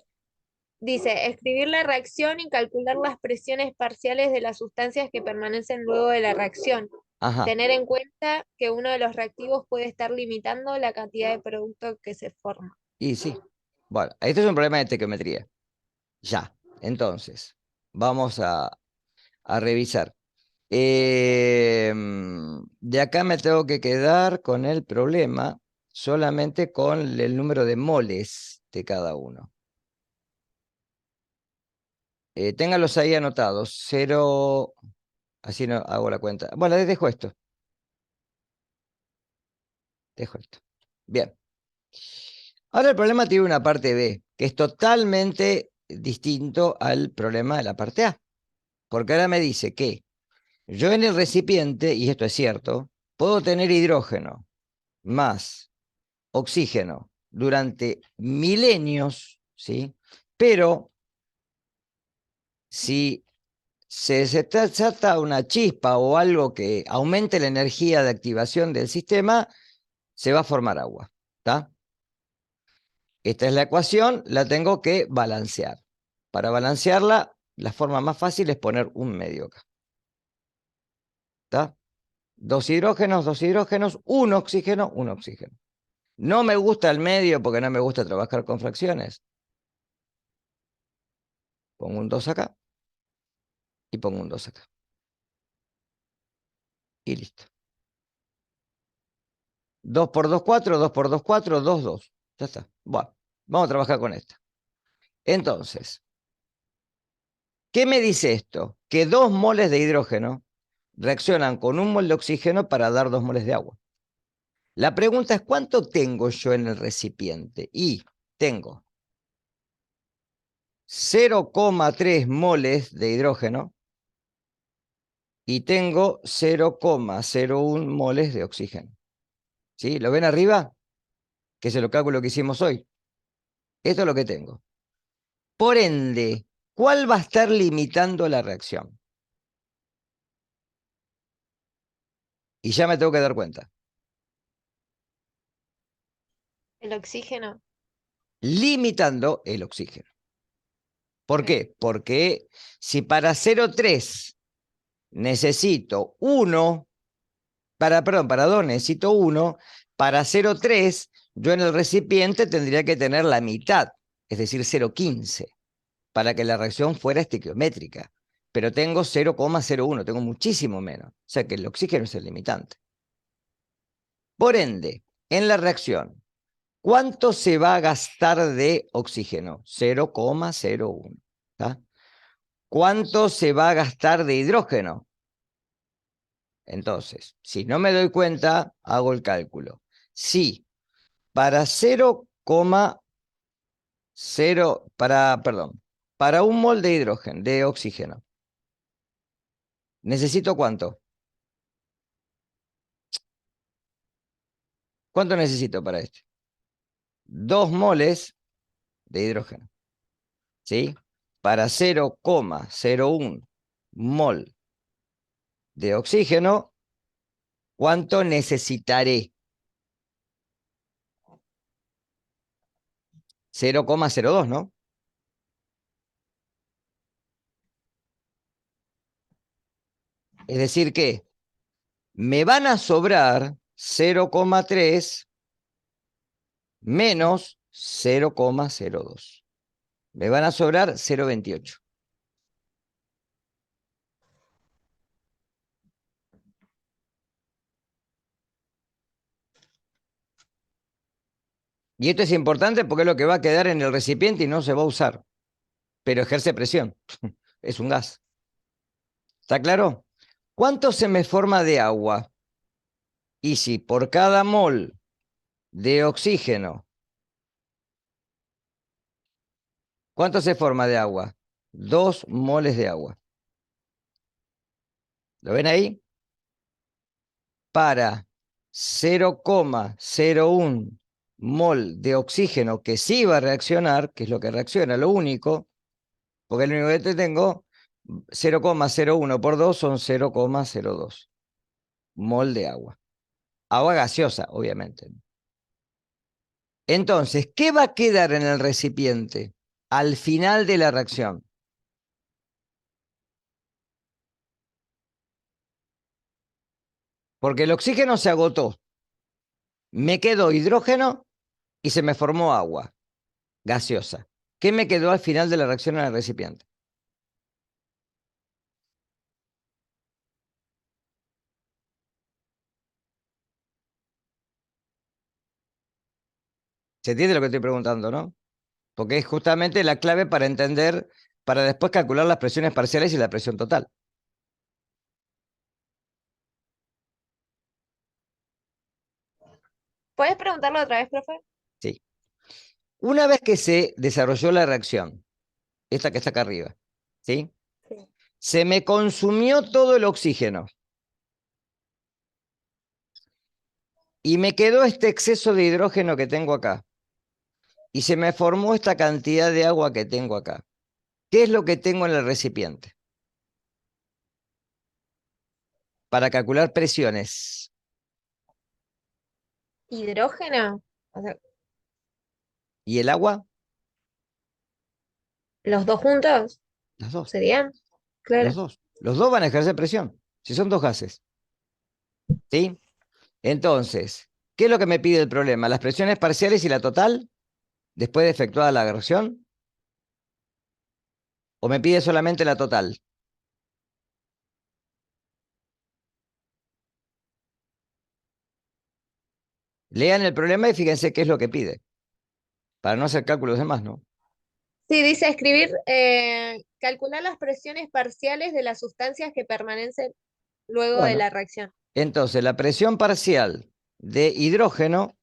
Dice, escribir la reacción y calcular las presiones parciales de las sustancias que permanecen luego de la reacción. Ajá. Tener en cuenta que uno de los reactivos puede estar limitando la cantidad de producto que se forma. Y sí. Bueno, esto es un problema de estequiometría. Ya. Entonces, vamos a revisar. De acá me tengo que quedar con el problema solamente con el número de moles de cada uno. Ténganlos ahí anotados. 0, así no hago la cuenta. Bueno, les dejo esto. Dejo esto. Bien. Ahora el problema tiene una parte B, que es totalmente distinto al problema de la parte A. Porque ahora me dice que yo en el recipiente, y esto es cierto, puedo tener hidrógeno más oxígeno durante milenios, ¿sí? Pero si se desata una chispa o algo que aumente la energía de activación del sistema, se va a formar agua, ¿está? Esta es la ecuación, la tengo que balancear. Para balancearla, la forma más fácil es poner un medio acá. ¿Está? Dos hidrógenos, un oxígeno, un oxígeno. No me gusta el medio porque no me gusta trabajar con fracciones. Pongo un 2 acá y pongo un 2 acá. Y listo. 2 por 2, 4, 2 por 2, 4, 2, 2. Ya está. Bueno, vamos a trabajar con esta. Entonces, ¿qué me dice esto? Que 2 moles de hidrógeno reaccionan con 1 mol de oxígeno para dar 2 moles de agua. La pregunta es, ¿cuánto tengo yo en el recipiente? Y tengo 0,3 moles de hidrógeno y tengo 0,01 moles de oxígeno. ¿Sí? ¿Lo ven arriba? Que es el cálculo que hicimos hoy. Esto es lo que tengo. Por ende, ¿cuál va a estar limitando la reacción? Y ya me tengo que dar cuenta. El oxígeno. Limitando el oxígeno. ¿Por Ok. qué? Porque si para 0,3 necesito 1, para 2 necesito 1, para 0,3 yo en el recipiente tendría que tener la mitad, es decir, 0,15, para que la reacción fuera estequiométrica. Pero tengo 0,01, tengo muchísimo menos. O sea que el oxígeno es el limitante. Por ende, en la reacción, ¿cuánto se va a gastar de oxígeno? 0,01. ¿Tá? ¿Cuánto se va a gastar de hidrógeno? Entonces, si no me doy cuenta, hago el cálculo. Si para 0,0, para 1 mol de hidrógeno, de oxígeno, ¿necesito cuánto? ¿Cuánto necesito para este? 2 moles de hidrógeno. ¿Sí? Para 0,01 mol de oxígeno, ¿cuánto necesitaré? 0,02, ¿no? Es decir que me van a sobrar 0,3 menos 0,02. Me van a sobrar 0,28. Y esto es importante porque es lo que va a quedar en el recipiente y no se va a usar. Pero ejerce presión. Es un gas. ¿Está claro? ¿Cuánto se me forma de agua? Y si por cada mol de oxígeno, ¿cuánto se forma de agua? 2 moles de agua. ¿Lo ven ahí? Para 0,01 mol de oxígeno que sí va a reaccionar, que es lo que reacciona, lo único, porque el único que tengo, 0,01 por 2 son 0,02 mol de agua. Agua gaseosa, obviamente. Entonces, ¿qué va a quedar en el recipiente al final de la reacción? Porque el oxígeno se agotó. Me quedó hidrógeno y se me formó agua gaseosa. ¿Qué me quedó al final de la reacción en el recipiente? ¿Se entiende lo que estoy preguntando, no? Porque es justamente la clave para entender, para después calcular las presiones parciales y la presión total. ¿Puedes preguntarlo otra vez, profe? Sí. Una vez que se desarrolló la reacción, esta que está acá arriba, ¿sí? Sí. Se me consumió todo el oxígeno. Y me quedó este exceso de hidrógeno que tengo acá. Y se me formó esta cantidad de agua que tengo acá. ¿Qué es lo que tengo en el recipiente? Para calcular presiones. ¿Hidrógeno? O sea, ¿Y el agua? ¿los dos juntos Las dos. serían? Los Claro. dos. Los dos van a ejercer presión. Si son 2 gases. ¿Sí? Entonces, ¿qué es lo que me pide el problema? ¿Las presiones parciales y la total? Después de efectuada la reacción. ¿O me pide solamente la total? Lean el problema y fíjense qué es lo que pide. Para no hacer cálculos de más, ¿no? Sí, dice escribir, calcular las presiones parciales de las sustancias que permanecen luego de Bueno, la reacción. entonces la presión parcial de hidrógeno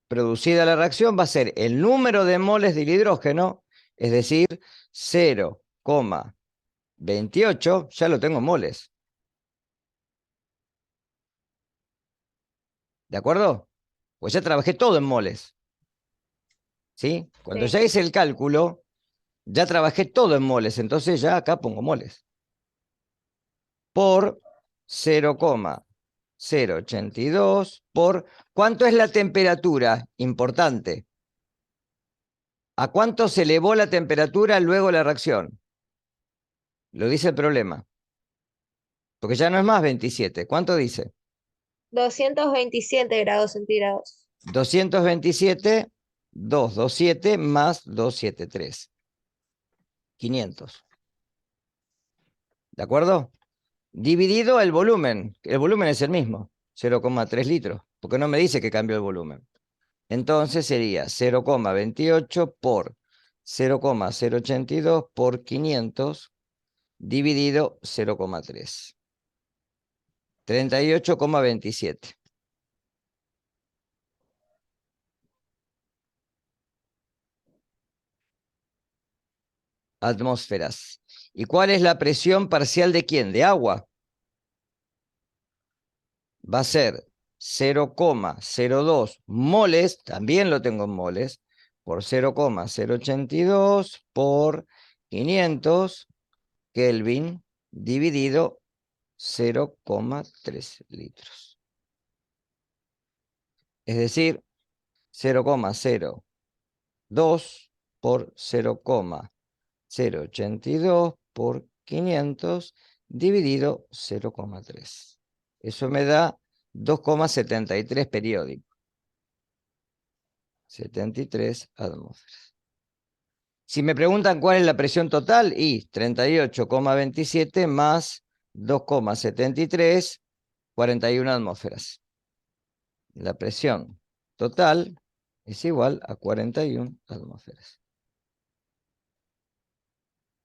producida la reacción va a ser el número de moles del hidrógeno, es decir, 0,28, ya lo tengo en moles. ¿De acuerdo? Pues ya trabajé todo en moles. ¿Sí? Cuando Sí. ya hice el cálculo, ya trabajé todo en moles, entonces ya acá pongo moles. Por 0,082 por... ¿Cuánto es la temperatura? Importante. ¿A cuánto se elevó la temperatura luego de la reacción? Lo dice el problema. Porque ya no es más 27. ¿Cuánto dice? 227 grados centígrados. 227, 227 más 273. 500. ¿De acuerdo? Dividido el volumen. El volumen es el mismo, 0,3 litros. Porque no me dice que cambió el volumen. Entonces sería 0,28 por 0,082 por 500 dividido 0,3. 38,27. Atmósferas. ¿Y cuál es la presión parcial de quién? De agua. Va a ser 0,02 moles, también lo tengo en moles, por 0,082 por 500 Kelvin dividido 0,3 litros. Es decir, 0,02 por 0,082 por 500 dividido 0,3. Eso me da 2,73 periódico. 73 atmósferas. Si me preguntan cuál es la presión total, y 38,27 más 2,73, 41 atmósferas. La presión total es igual a 41 atmósferas.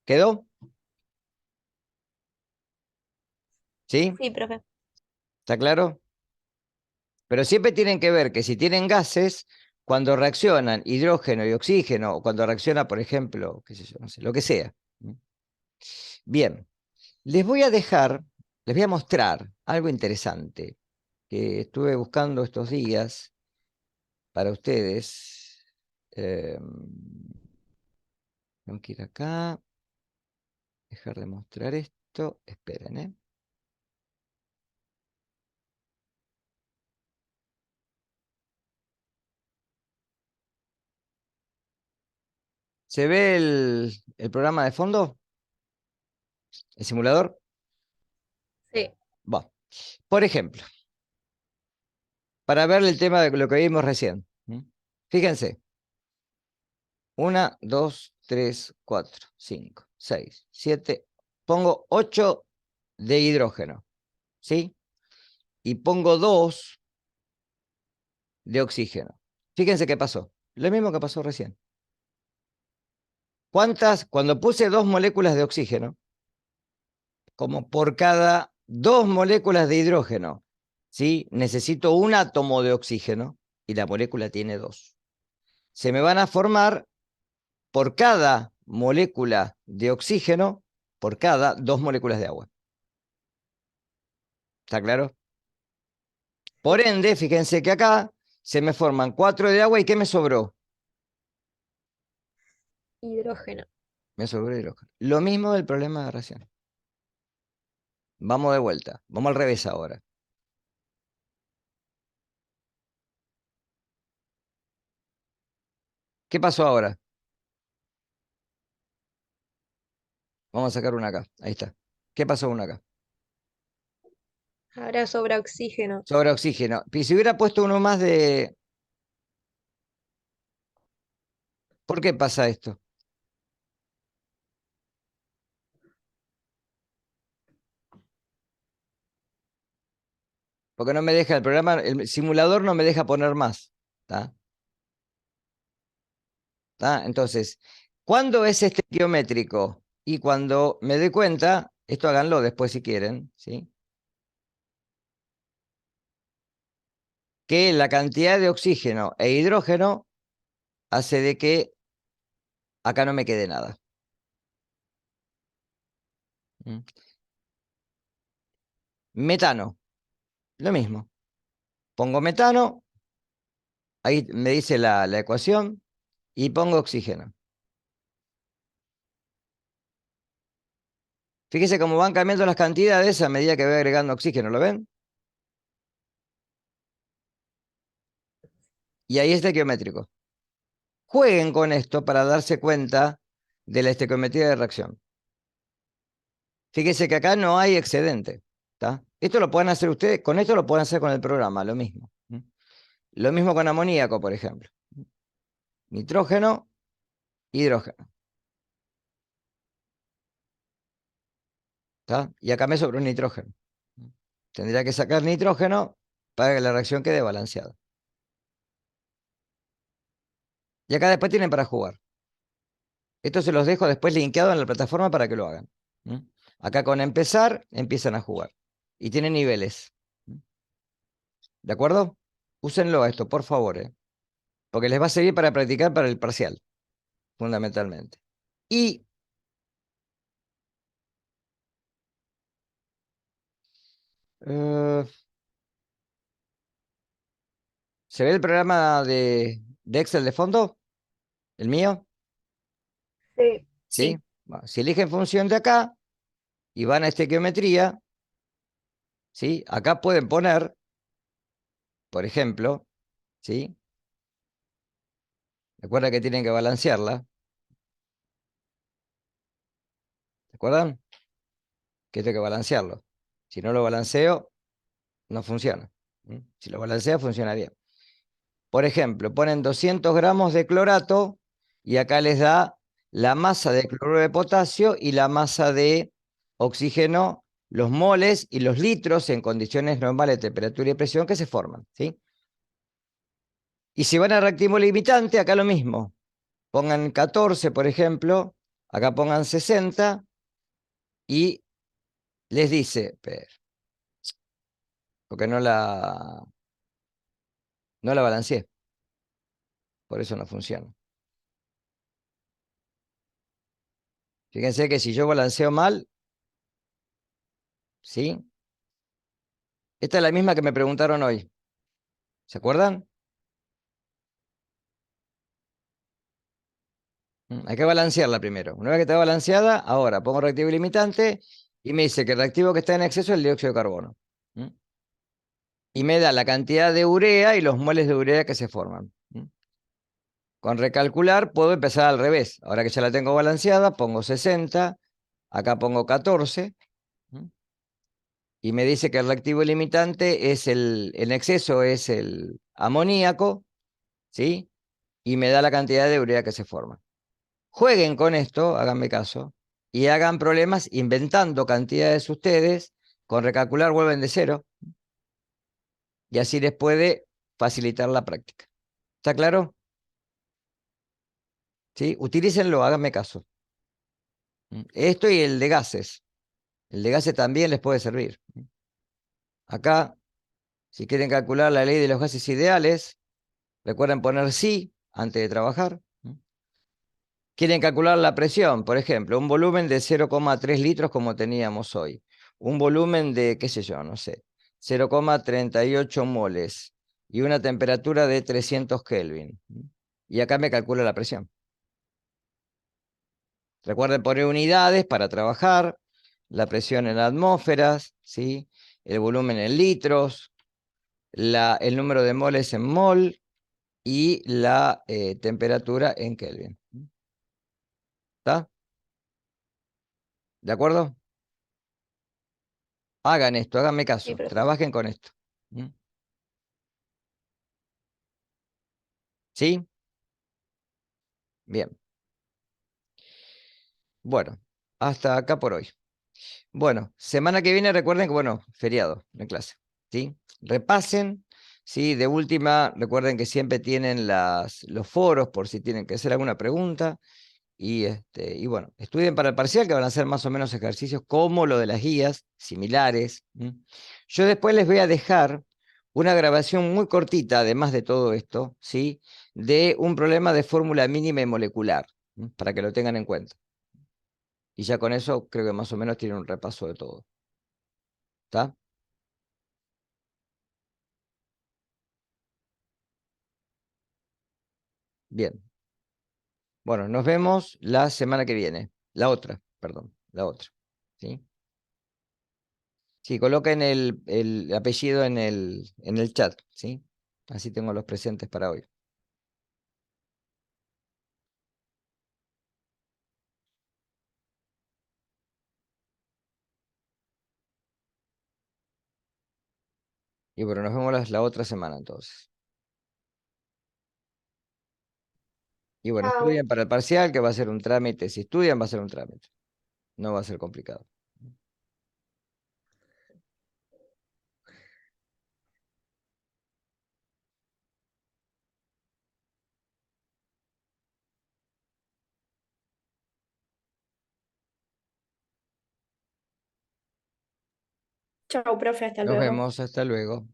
¿Quedó? ¿Sí? Sí, profe. ¿Está claro? Pero siempre tienen que ver que si tienen gases, cuando reaccionan hidrógeno y oxígeno, o cuando reacciona, por ejemplo, qué sé yo, no sé, lo que sea. Bien, les voy a mostrar algo interesante que estuve buscando estos días para ustedes. Tengo que ir acá, dejar de mostrar esto, esperen, ¿eh? ¿Se ve el programa de fondo? ¿El simulador? Sí. Bueno, por ejemplo, para ver el tema de lo que vimos recién. Fíjense, 1, 2, 3, 4, 5, 6, 7, pongo 8 de hidrógeno, ¿sí? Y pongo 2 de oxígeno. Fíjense qué pasó. Lo mismo que pasó recién. ¿Cuántas? Cuando puse 2 moléculas de oxígeno, como por cada 2 moléculas de hidrógeno, ¿sí? Necesito un átomo de oxígeno y la molécula tiene 2. Se me van a formar por cada molécula de oxígeno, por cada 2 moléculas de agua. ¿Está claro? Por ende, fíjense que acá se me forman 4 de agua y ¿qué me sobró? Hidrógeno. Me sobró hidrógeno. Lo mismo del problema de reacción. Vamos de vuelta. Vamos al revés ahora. ¿Qué pasó ahora? Vamos a sacar una acá. Ahí está. ¿Qué pasó una acá? Ahora sobra oxígeno. Sobra oxígeno. Y si hubiera puesto uno más de... ¿Por qué pasa esto? Porque no me deja el programa, el simulador no me deja poner más. ¿Está? ¿Está? Entonces, ¿cuándo es estequiométrico? Y cuando me dé cuenta, esto háganlo después si quieren, ¿sí? Que la cantidad de oxígeno e hidrógeno hace de que acá no me quede nada. ¿Mm? Metano, lo mismo. Pongo metano, ahí me dice la ecuación, y pongo oxígeno. Fíjese cómo van cambiando las cantidades a medida que voy agregando oxígeno, ¿lo ven? Y ahí está estequiométrico. Jueguen con esto para darse cuenta de la estequiometría de reacción. Fíjese que acá no hay excedente. ¿Está? Esto lo pueden hacer ustedes, con esto lo pueden hacer con el programa, lo mismo. Lo mismo con amoníaco, por ejemplo. Nitrógeno, hidrógeno. ¿Está? Y acá me sobra un nitrógeno. Tendría que sacar nitrógeno para que la reacción quede balanceada. Y acá después tienen para jugar. Esto se los dejo después linkeado en la plataforma para que lo hagan. Acá con empezar, empiezan a jugar. Y tienen niveles. ¿De acuerdo? Úsenlo esto, por favor, porque les va a servir para practicar para el parcial, fundamentalmente. Y ¿se ve el programa de Excel de fondo? ¿El mío? Sí. ¿Sí? Bueno, si eligen función de acá y van a estequiometría, ¿sí? Acá pueden poner, por ejemplo, ¿sí? Recuerda que tienen que balancearla. ¿Se acuerdan? Que tengo que balancearlo. Si no lo balanceo, no funciona. Si lo balancea, funciona bien. Por ejemplo, ponen 200 gramos de clorato y acá les da la masa de cloruro de potasio y la masa de oxígeno, los moles y los litros en condiciones normales de temperatura y presión que se forman, ¿sí? Y si van a reactivo limitante, acá lo mismo. Pongan 14, por ejemplo, acá pongan 60 y les dice, porque no la balanceé, por eso no funciona. Fíjense que si yo balanceo mal, ¿sí? Esta es la misma que me preguntaron hoy. ¿Se acuerdan? Hay que balancearla primero. Una vez que está balanceada, ahora pongo reactivo limitante y me dice que el reactivo que está en exceso es el dióxido de carbono. Y me da la cantidad de urea y los moles de urea que se forman. Con recalcular puedo empezar al revés. Ahora que ya la tengo balanceada, pongo 60, acá pongo 14, y me dice que el reactivo limitante es en exceso es el amoníaco, ¿sí? Y me da la cantidad de urea que se forma. Jueguen con esto, háganme caso, y hagan problemas inventando cantidades ustedes, con recalcular vuelven de cero, y así les puede facilitar la práctica. ¿Está claro? ¿Sí? Utilícenlo, háganme caso. Esto y el de gases. El de gases también les puede servir. Acá, si quieren calcular la ley de los gases ideales, recuerden poner sí antes de trabajar. Quieren calcular la presión, por ejemplo, un volumen de 0,3 litros como teníamos hoy. Un volumen de, qué sé yo, no sé, 0,38 moles y una temperatura de 300 Kelvin. Y acá me calcula la presión. Recuerden poner unidades para trabajar, la presión en atmósferas, ¿sí? El volumen en litros, el número de moles en mol y la temperatura en Kelvin. ¿Está? ¿De acuerdo? Hagan esto, háganme Sí, caso, profe. trabajen con esto. ¿Sí? Bien. Bueno, hasta acá por hoy. Bueno, semana que viene recuerden que, bueno, feriado en clase. ¿sí? Repasen, ¿sí? De última, recuerden que siempre tienen los foros por si tienen que hacer alguna pregunta. Y bueno, estudien para el parcial, que van a hacer más o menos ejercicios como lo de las guías, similares. Yo después les voy a dejar una grabación muy cortita, además de todo esto, ¿sí? De un problema de fórmula mínima y molecular, para que lo tengan en cuenta. Y ya con eso creo que más o menos tienen un repaso de todo. ¿Está? Bien. Bueno, nos vemos la semana que viene. La otra, perdón, la otra. ¿Sí? Sí, coloquen el apellido en el chat, ¿sí? Así tengo los presentes para hoy. Y bueno, nos vemos la otra semana entonces. Y bueno, Chao. estudien para el parcial, que va a ser un trámite. Si estudian, va a ser un trámite. No va a ser complicado. Chao, profe, hasta Nos luego. vemos, hasta luego.